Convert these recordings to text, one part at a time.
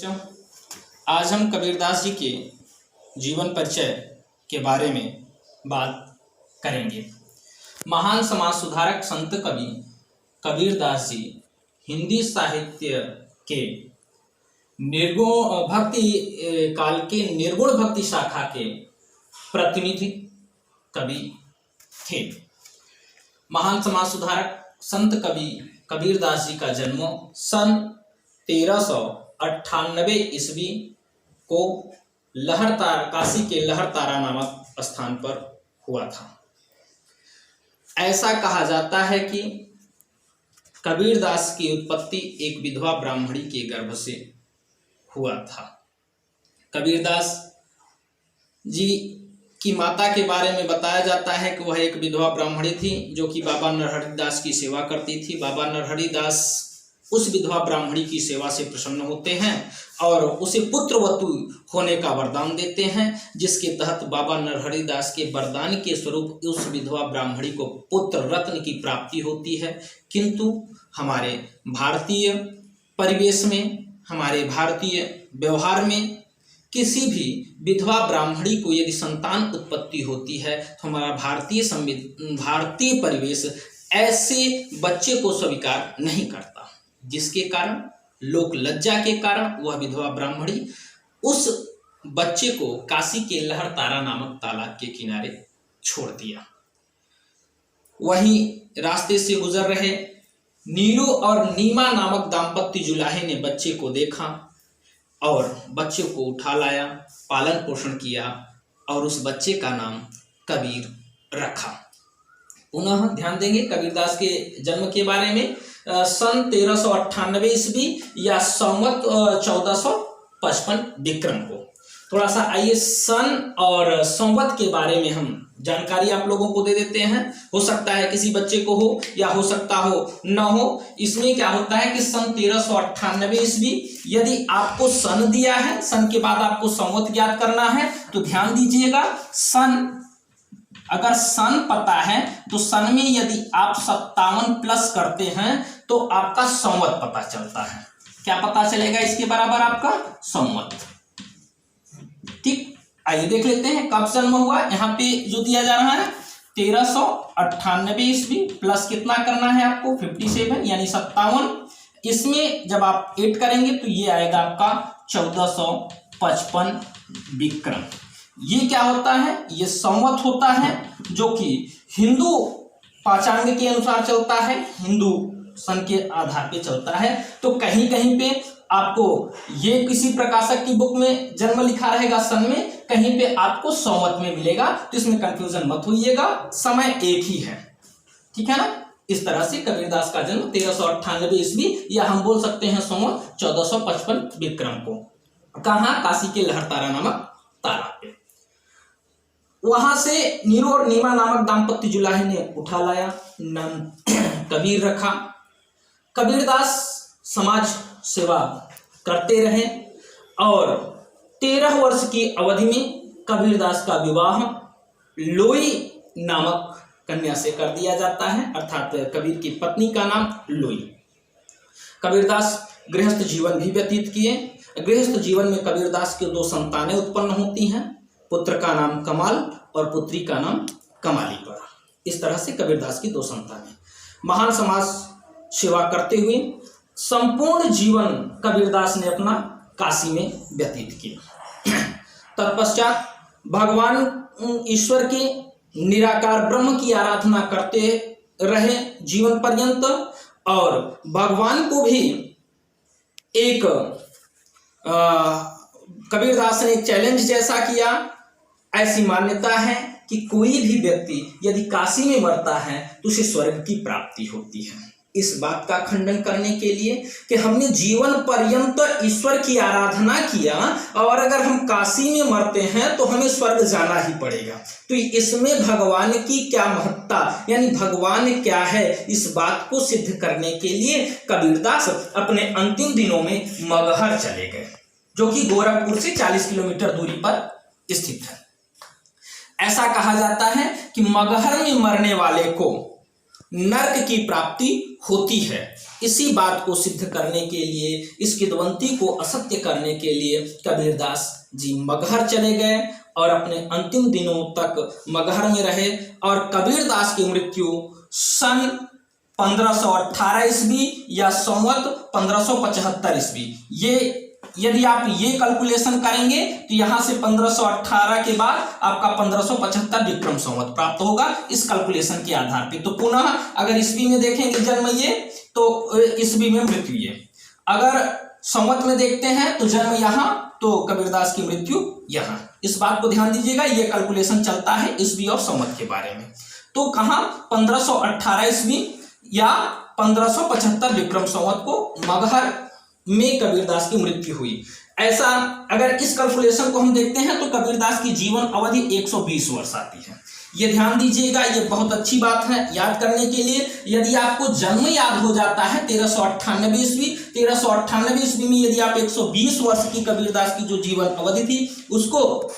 बच्चों, आज हम कबीरदास जी के जीवन परिचय के बारे में बात करेंगे। महान समाज सुधारक संत कवि कबीरदास जी हिंदी साहित्य के निर्गुण भक्ति काल के निर्गुण भक्ति शाखा के प्रतिनिधि कवि थे। महान समाज सुधारक संत कवि कबीरदास जी का जन्म सन 1398 ईस्वी को काशी के लहरतारा नामक स्थान पर हुआ था। ऐसा कहा जाता है कि कबीरदास की उत्पत्ति एक विधवा ब्राह्मणी के गर्भ से हुआ था। कबीरदास जी की माता के बारे में बताया जाता है कि वह एक विधवा ब्राह्मणी थी जो कि बाबा नरहरि दास की सेवा करती थी। बाबा नरहरि दास उस विधवा ब्राह्मणी की सेवा से प्रसन्न होते हैं और उसे पुत्रवतु होने का वरदान देते हैं, जिसके तहत बाबा नरहरि दास के वरदान के स्वरूप उस विधवा ब्राह्मणी को पुत्र रत्न की प्राप्ति होती है। किंतु हमारे भारतीय परिवेश में, हमारे भारतीय व्यवहार में किसी भी विधवा ब्राह्मणी को यदि संतान उत्पत्ति होती है तो हमारा भारतीय परिवेश ऐसे बच्चे को स्वीकार नहीं करता, जिसके कारण लोक लज्जा के कारण वह विधवा ब्राह्मणी उस बच्चे को काशी के लहरतारा नामक तालाब के किनारे छोड़ दिया। वहीं रास्ते से गुजर रहे नीरू और नीमा नामक दाम्पत्य जुलाहे ने बच्चे को देखा और बच्चे को उठा लाया, पालन पोषण किया और उस बच्चे का नाम कबीर रखा। पुनः ध्यान देंगे कबीरदास के जन्म के बारे में। सन 1398 ईस्वी या संवत 1455 विक्रम को। थोड़ा सा आइए सन और संवत के बारे में हम जानकारी आप लोगों को दे देते हैं। हो सकता है किसी बच्चे को हो या हो सकता हो न हो। इसमें क्या होता है कि सन 1398 ईस्वी, यदि आपको सन दिया है, सन के बाद आपको संवत ज्ञात करना है, तो ध्यान दीजिएगा। सन अगर सन पता है तो सन में यदि आप 57 प्लस करते हैं तो आपका संवत पता चलता है। क्या पता चलेगा इसके बराबर? आपका संवत। ठीक, आइए देख लेते हैं कब जन्म हुआ। यहाँ पे जो दिया जा रहा है 1398 ईस्वी प्लस कितना करना है आपको 57 यानी 57। इसमें जब आप 8 करेंगे तो ये आएगा आपका 1455 विक्रम। ये क्या होता है? ये संवत होता है जो कि हिंदू पाचांग के अनुसार चलता है, हिंदू सन के आधार पे चलता है। तो कहीं कहीं पे आपको ये किसी प्रकाशक की बुक में जन्म लिखा रहेगा सन में, कहीं पे आपको संवत में मिलेगा, तो इसमें कंफ्यूजन मत होइएगा, समय एक ही है। ठीक है ना। इस तरह से कबीरदास का जन्म 1398 ईस्वी या हम बोल सकते हैं संवत 1455 विक्रम को। कहाँ? काशी के लहरतारा नामक तालाब पे। वहां से नीरू और नीमा नामक दाम्पत्य जुलाहे ने उठा लाया, नाम कबीर रखा। कबीरदास समाज सेवा करते रहे और 13 वर्ष की अवधि में कबीरदास का विवाह लोई नामक कन्या से कर दिया जाता है, अर्थात कबीर की पत्नी का नाम लोई। कबीरदास गृहस्थ जीवन भी व्यतीत किए। गृहस्थ जीवन में कबीरदास के 2 संतानें उत्पन्न होती हैं, पुत्र का नाम कमाल और पुत्री का नाम कमाली पड़ा। इस तरह से कबीरदास की 2 संतानें। महान समाज सेवा करते हुए संपूर्ण जीवन कबीरदास ने अपना काशी में व्यतीत किया। तत्पश्चात भगवान ईश्वर के निराकार ब्रह्म की आराधना करते रहे जीवन पर्यंत और भगवान को भी एक कबीरदास ने एक चैलेंज जैसा किया। ऐसी मान्यता है कि कोई भी व्यक्ति यदि काशी में मरता है तो उसे स्वर्ग की प्राप्ति होती है। इस बात का खंडन करने के लिए कि हमने जीवन पर्यंत ईश्वर की आराधना किया और अगर हम काशी में मरते हैं तो हमें स्वर्ग जाना ही पड़ेगा, तो इसमें भगवान की क्या महत्ता, यानी भगवान क्या है, इस बात को सिद्ध करने के लिए कबीरदास अपने अंतिम दिनों में मगहर चले गए, जो कि गोरखपुर से 40 किलोमीटर दूरी पर स्थित है। ऐसा कहा जाता है कि मगहर में मरने वाले को नर्क की प्राप्ति होती है इसी बात को सिद्ध करने के लिए, इस किंवदंती को असत्य करने के लिए कबीरदास जी मगहर चले गए और अपने अंतिम दिनों तक मगहर में रहे। और कबीरदास की मृत्यु सन 1518 ईस्वी या संवत 1575 ईस्वी, ये यदि आप ये कैलकुलेशन करेंगे तो यहाँ से 1518 के बाद आपका 1575 विक्रम संवत प्राप्त होगा इस कैलकुलेशन के आधार पे। तो पुनः अगर ईस्वी में देखेंगे जन्म ये, तो ईस्वी में मृत्यु ये। अगर संवत में देखते हैं तो जन्म यहाँ, तो कबीरदास की मृत्यु यहाँ। इस बात को ध्यान दीजिएगा, ये कैलकुलेशन चलता है ईस्वी और संवत के बारे में। तो कहाँ 1518 ईस्वी या 1575 विक्रम संवत को मगहर में कबीरदास की मृत्यु हुई। ऐसा अगर इस कैलकुलेशन को हम देखते हैं तो कबीरदास की जीवन अवधि 120 वर्ष आती है। ये ध्यान दीजिएगा, ये बहुत अच्छी बात है याद करने के लिए। यदि आपको जन्म याद हो जाता है 1398 ईस्वी, 1398 ईस्वी में यदि आप 120 वर्ष की कबीरदास की जो जीवन अवधि थी उसको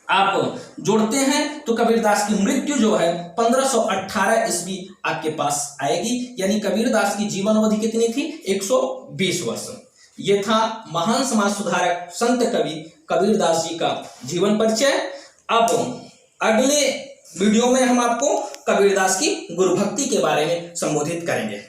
आप जोड़ते हैं तो कबीरदास की मृत्यु जो है 1518 ईस्वी आपके पास आएगी। यानी कबीरदास की जीवन अवधि कितनी थी? 120 वर्ष। ये था महान समाज सुधारक संत कवि कबीरदास जी का जीवन परिचय। अब अगले वीडियो में हम आपको कबीरदास की गुरु भक्ति के बारे में संबोधित करेंगे।